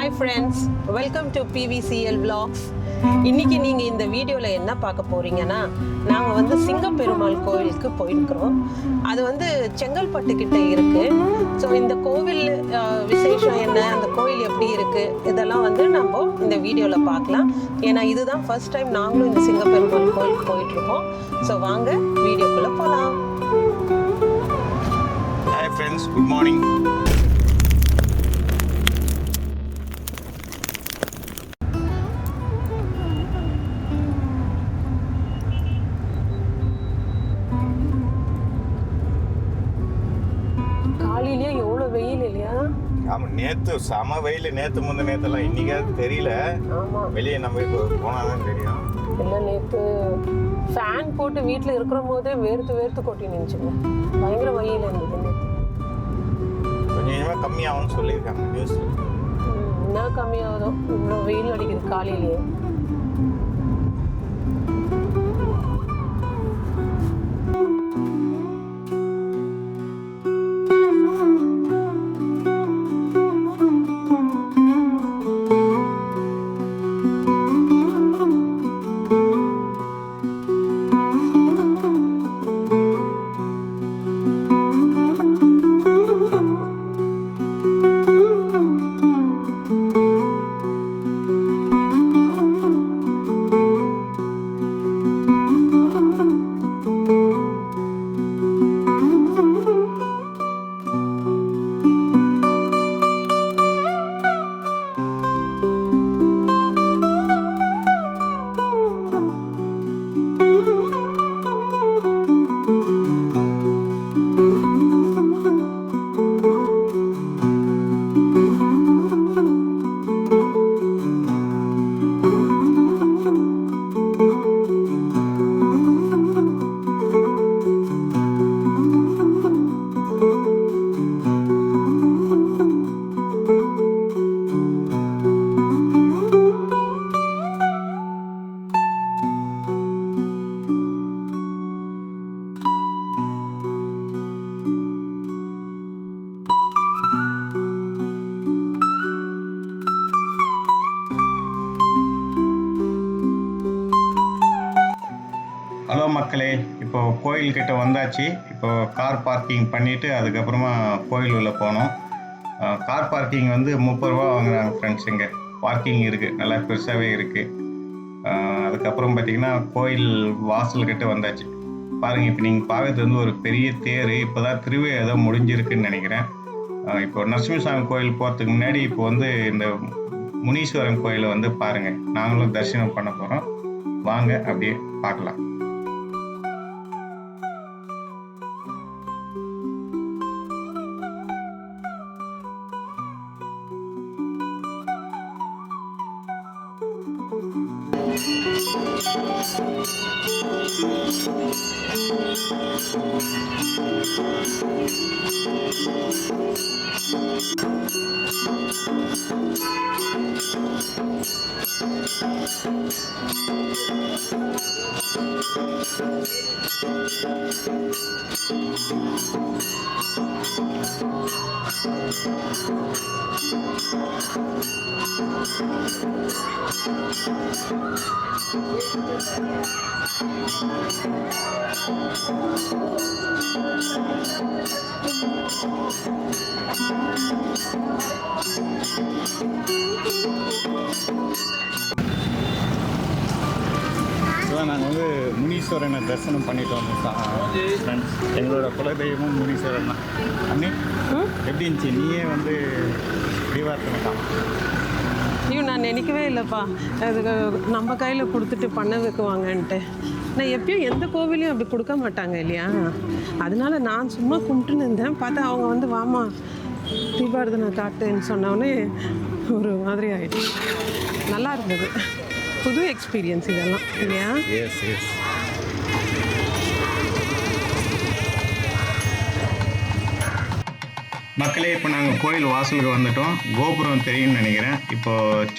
Hi friends, welcome to PVCL Vlogs. இன்னைக்கு நீங்க இந்த வீடியோல என்ன பார்க்க போறீங்கன்னா, நாங்க வந்து சிங்கப்பெருமாள் கோயிலுக்கு போயிருக்கிறோம். அது வந்து செங்கல்பட்டு கிட்ட இருக்கு. ஸோ இந்த கோவில் விசேஷம் என்ன, அந்த கோயில் எப்படி இருக்கு, இதெல்லாம் வந்து நம்ம இந்த வீடியோல பார்க்கலாம். ஏன்னா இதுதான் ஃபர்ஸ்ட் டைம் நாங்களும் இந்த சிங்கப்பெருமாள் கோயிலுக்கு போயிட்டு இருக்கோம். ஸோ வாங்க வீடியோக்குள்ள போலாம். Hi friends, good morning. காலையிலேயே எவ்வளோ வெயில் இல்லையா? ஆமாம், நேற்று செம வெயில். நேற்றுலாம் இன்னைக்காவது தெரியல. ஆமாம், வெளியே நம்ம இப்போ போனால் தான் தெரியும். இல்லை நேற்று ஃபேன் போட்டு வீட்டில் இருக்கிற போதே வேர்த்து கொட்டி நினச்சிங்க. பயங்கர வெயில் இருந்தது நேற்று. கொஞ்சம் கொஞ்சமாக கம்மியாகும்னு சொல்லியிருக்காங்க நியூஸில். என்ன கம்மியாகுதோ, இவ்வளோ வெயில் அடிக்குது காலையிலேயே. ஹலோ மக்களே, இப்போ கோயில்கிட்ட வந்தாச்சு. இப்போ கார் பார்க்கிங் பண்ணிவிட்டு அதுக்கப்புறமா கோயில் உள்ளே போனோம். கார் பார்க்கிங் வந்து 30 ரூபா வாங்குறாங்க ஃப்ரெண்ட்ஸ். இங்கே பார்க்கிங் இருக்குது, நல்லா பெருசாகவே இருக்குது. அதுக்கப்புறம் பார்த்திங்கன்னா கோயில் வாசல்கிட்ட வந்தாச்சு. பாருங்கள், இப்போ நீங்கள் பார்க்கறது வந்து ஒரு பெரிய தேர். இப்போ தான் திருவிழா ஏதோ முடிஞ்சிருக்குன்னு நினைக்கிறேன். இப்போ நரசிம்மசாமி கோயில் போகிறதுக்கு முன்னாடி இப்போ வந்து இந்த முனீஸ்வரன் கோயிலை வந்து பாருங்கள். நாங்களும் தரிசனம் பண்ண போகிறோம். வாங்க அப்படியே பார்க்கலாம். நாங்கள் வந்து முனீஸ்வரனை தரிசனம் பண்ணிட்டு வந்தோம் ஃப்ரெண்ட்ஸ். எங்களோட குலதெய்வமும் முனீஸ்வரன் தான். அண்ணி எப்படி இருந்துச்சு? நீயே வந்து தீபார்த்தனைக்கான். ஐயோ, நான் நினைக்கவே இல்லைப்பா அது நம்ம கையில் கொடுத்துட்டு பண்ண வைக்குவாங்கன்ட்டு. நான் எப்பயும் எந்த கோவிலையும் அப்படி கொடுக்க மாட்டாங்க இல்லையா? அதனால நான் சும்மா கும்பிட்டுன்னு இருந்தேன். பார்த்தா அவங்க வந்து வாமா தீபார்த்தனை காட்டுன்னு சொன்னோடனே ஒரு மாதிரி ஆயிடுச்சு. நல்லா இருந்தது, புது எக்ஸ்பீரியன்ஸ் இதெல்லாம் இல்லையா? Yes yes. மக்களே, இப்போ நாங்கள் கோயில் வாசலுக்கு வந்துட்டோம். கோபுரம் தெரியும்னு நினைக்கிறேன். இப்போது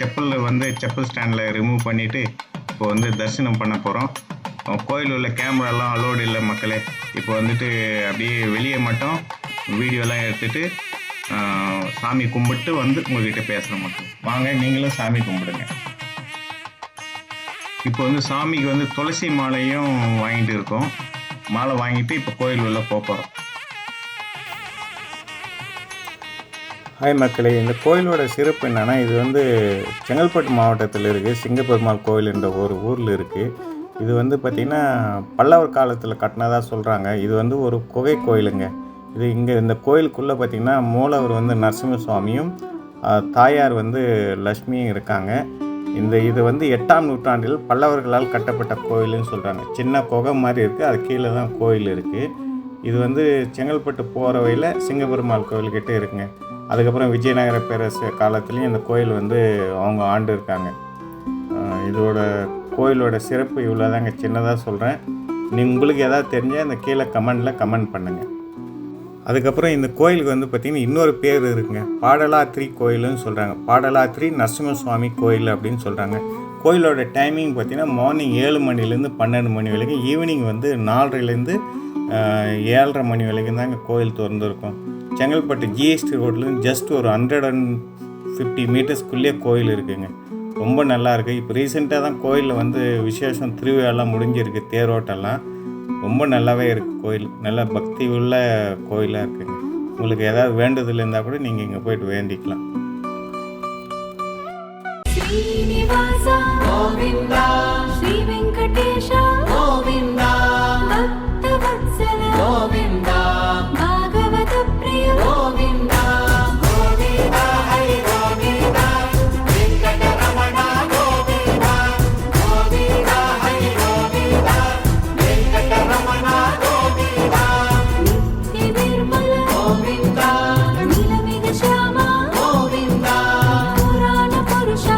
செப்பல் ஸ்டாண்டில் ரிமூவ் பண்ணிவிட்டு இப்போ வந்து தரிசனம் பண்ண போகிறோம். கோயில் உள்ள கேமராலாம் அலோடு இல்லை மக்களே. இப்போ வந்துட்டு அப்படியே வெளியே மட்டும் வீடியோலாம் எடுத்துகிட்டு சாமி கும்பிட்டு வந்து உங்ககிட்ட பேசுகிற மக்கள். வாங்க நீங்களும் சாமி கும்பிடுங்க. இப்போ வந்து சாமிக்கு வந்து துளசி மாலையும் வாங்கிட்டு இருக்கோம். மாலை வாங்கிட்டு இப்போ கோயில் உள்ள போகிறோம். ஹாய் மக்களே, இந்த கோயிலோட சிறப்பு என்னென்னா, இது வந்து செங்கல்பட்டு மாவட்டத்தில் இருக்குது. சிங்கப்பெருமாள் கோயில் என்ற ஒரு ஊரில் இருக்குது. இது வந்து பார்த்திங்கன்னா பல்லவர் காலத்தில் கட்டினதாக சொல்கிறாங்க. இது வந்து ஒரு குகை கோயிலுங்க. இது இங்கே இந்த கோயிலுக்குள்ளே பார்த்திங்கன்னா மூலவர் வந்து நரசிம்ம சுவாமியும் தாயார் வந்து லக்ஷ்மியும் இருக்காங்க. இது வந்து 8ஆம் நூற்றாண்டில் பல்லவர்களால் கட்டப்பட்ட கோயிலுன்னு சொல்கிறாங்க. சின்ன குகை மாதிரி இருக்குது, அது கீழே தான் கோயில் இருக்குது. இது வந்து செங்கல்பட்டு போகிற வழியில் சிங்கப்பெருமாள் கோயில்கிட்ட இருக்குங்க. அதுக்கப்புறம் விஜயநகர பேரரசு காலத்துலேயும் இந்த கோயில் வந்து அவங்க ஆண்டு இருக்காங்க. இதோட கோயிலோட சிறப்பு இவ்வளோ தாங்க, சின்னதாக சொல்கிறேன். உங்களுக்கு எதாவது தெரிஞ்சால் இந்த கீழே கமெண்ட் பண்ணுங்கள். அதுக்கப்புறம் இந்த கோயிலுக்கு வந்து பார்த்திங்கன்னா இன்னொரு பேர் இருக்குங்க, பாடலாத்ரி கோயிலுன்னு சொல்கிறாங்க. பாடலாத்ரி நரசிம்ம சுவாமி கோயில் அப்படின்னு சொல்கிறாங்க. கோயிலோட டைமிங் பார்த்திங்கன்னா மார்னிங் 7 மணிலேருந்து 12 மணி வரைக்கும், ஈவினிங் வந்து 4:30லேருந்து 7:30 மணி வரைக்கும் தாங்க கோயில் திறந்துருக்கும். செங்கல்பட்டு ஜிஎஸ்டி ரோட்லேருந்து ஜஸ்ட் ஒரு 150 மீட்டர்ஸ்க்குள்ளேயே கோயில் இருக்குதுங்க. ரொம்ப நல்லா இருக்குது. இப்போ ரீசெண்டாக தான் கோயிலில் வந்து விசேஷம் திருவிழாலாம் முடிஞ்சிருக்கு, தேரோட்டெல்லாம். ரொம்ப நல்லாவே இருக்குது கோயில். நல்ல பக்தி உள்ள கோயிலாக இருக்குங்க. உங்களுக்கு ஏதாவது வேண்டுதல் இருந்தால் கூட நீங்கள் இங்கே போயிட்டு வேண்டிக்கலாம். ஸ்ரீனிவாசா கோவிந்தா, ஸ்ரீ வெங்கடேஷா கோவிந்தா, பக்தவத்சல கோவிந்தா, பாகவத பிரிய கோவிந்தா, கோவிந்தா ஹரி கோவிந்தா, வெங்கடரமணா கோவிந்தா, கோவிந்தா ஹரி கோவிந்தா, வெங்கடரமணா கோவிந்தா, நித்ய நிர்மல கோவிந்தா, நீலமேக ஷியாமா கோவிந்தா, புராண புருஷா.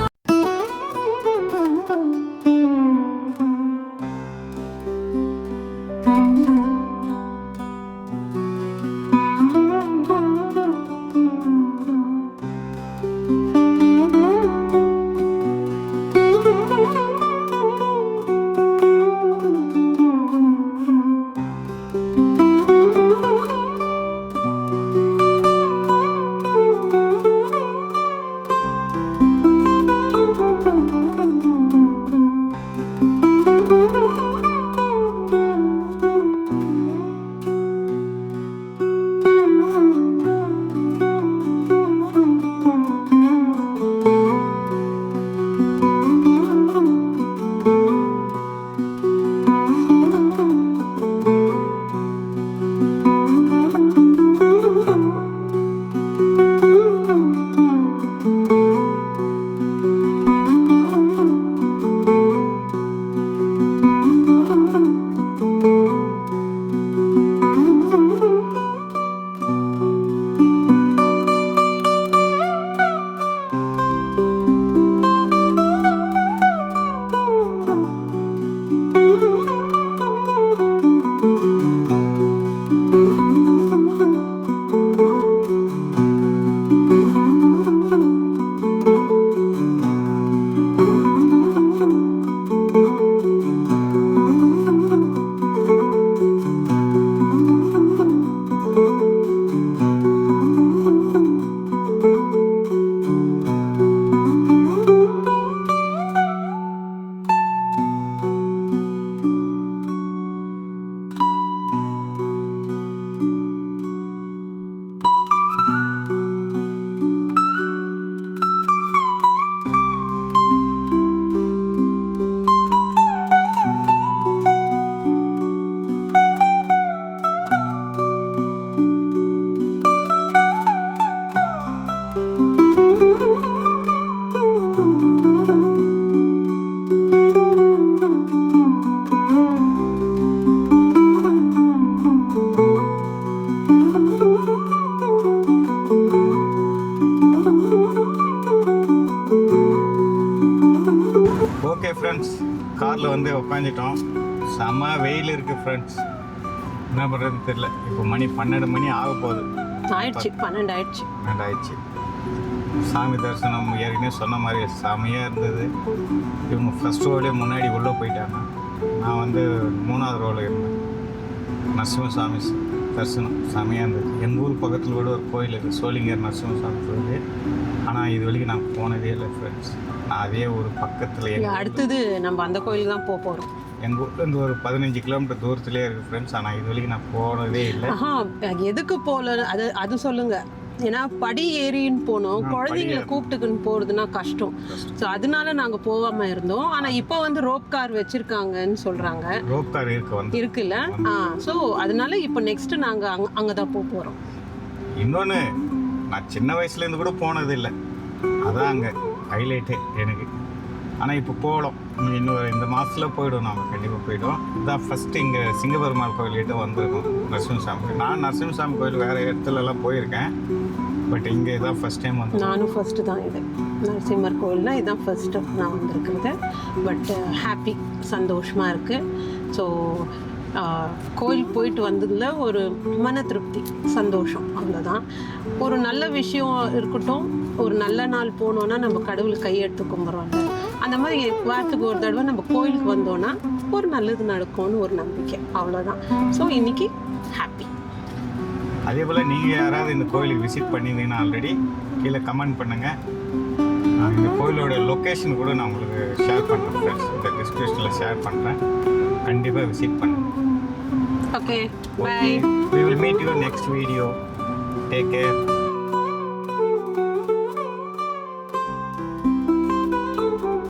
ஓகே ஃப்ரெண்ட்ஸ், காரில் வந்து உட்காந்துட்டோம். செம்ம வெயில் இருக்குது ஃப்ரெண்ட்ஸ். என்ன பண்ணுறதுன்னு தெரியல. இப்போ மணி 12 மணி ஆக போகுது. ஆயிடுச்சு, 12 ஆயிடுச்சு. 12 ஆயிடுச்சு. சாமி தரிசனம் ஏற்கனவே சொன்ன மாதிரி செம்மையாக இருந்தது. இவங்க ஃபஸ்ட் ரோலே முன்னாடி உள்ளே போயிட்டாங்க. நான் வந்து 3வது ரோவில் இருந்தேன். நரசிம்ம சாமி தரிசனம் செமையாக இருந்தது. எங்கள் ஊர் பக்கத்தில் கூட ஒரு கோயில் இருக்குது, சோளிங்கர் நரசிம்மசாமி கோயில். ஆனால் இது வரைக்கும் நான் போனதே இல்லை ஃப்ரெண்ட்ஸ். நான் அதே ஒரு பக்கத்தில் அடுத்தது நம்ம அந்த கோயிலுக்கு தான் போக போகிறோம். எங்கள் ஊர்லேருந்து ஒரு 15 கிலோமீட்டர் தூரத்துலேயே இருக்குது ஃப்ரெண்ட்ஸ். ஆனால் இது வரைக்கும் நான் போனதே இல்லை. எதுக்கு போகல அது சொல்லுங்கள். ஏன்னா படி ஏறின்னு போனோம், குழந்தைங்களை கூப்பிட்டுக்குன்னு போகிறதுனா கஷ்டம். ஸோ அதனால நாங்கள் போகாமல் இருந்தோம். ஆனால் இப்போ வந்து ரோப் கார் வச்சுருக்காங்கன்னு சொல்கிறாங்க. ரோப் கார் இருக்குல்ல. ஸோ அதனால இப்போ நெக்ஸ்ட்டு நாங்கள் அங்கே தான் போக போகிறோம். இன்னொன்று, நான் சின்ன வயசுலேருந்து கூட போனதில்லை, அதான் அங்கே ஹைலைட்டே எனக்கு. ஆனால் இப்போ போகலாம், இன்னொரு இந்த மாதத்தில் போய்டும், நாங்கள் கண்டிப்பாக போய்டும். இதுதான் ஃபஸ்ட்டு இங்கே சிங்கப்பெருமாள் கோயில்கிட்ட வந்திருக்கோம், நரசிம்மசாமி. நான் நரசிம்மசாமி கோயில் வேறு இடத்துலலாம் போயிருக்கேன், பட் இங்கே இதான் ஃபஸ்ட் டைம் வந்து. நானும் ஃபஸ்ட்டு தான். இது நரசிம்மர் கோயிலில் இதுதான் ஃபஸ்ட்டு நான் வந்திருக்கிறது. பட் ஹாப்பி, சந்தோஷமாக இருக்குது. ஸோ கோயில் போயிட்டு வந்ததில் ஒரு மன திருப்தி, சந்தோஷம், அவ்வளோதான். ஒரு நல்ல விஷயம் இருக்கட்டும், ஒரு நல்ல நாள் போனோன்னா நம்ம கடவுள் கையெடுத்து கும்பிட்றோம்ல, அந்த மாதிரி வாரத்துக்கு ஒரு தடவை நம்ம கோயிலுக்கு வந்தோன்னா ஒரு நல்லது நடக்கும்னு ஒரு நம்பிக்கை, அவ்வளோதான். ஸோ இன்னைக்கு ஹாப்பி. அதே போல் நீங்கள் யாராவது இந்த கோயிலுக்கு விசிட் பண்ணியிருந்தீங்கன்னா ஆல்ரெடி கீழே கமெண்ட் பண்ணுங்கள். இந்த கோயிலோட லொக்கேஷன் கூட நான் உங்களுக்கு ஷேர் பண்ணுறேன் ஃப்ரெண்ட்ஸ், இந்த டிஸ்கிரிப்ஷனில் ஷேர் பண்ணுறேன். கண்டிப்பாக விசிட் பண்ணுங்கள். Okay, bye. We will meet you next video. Take care.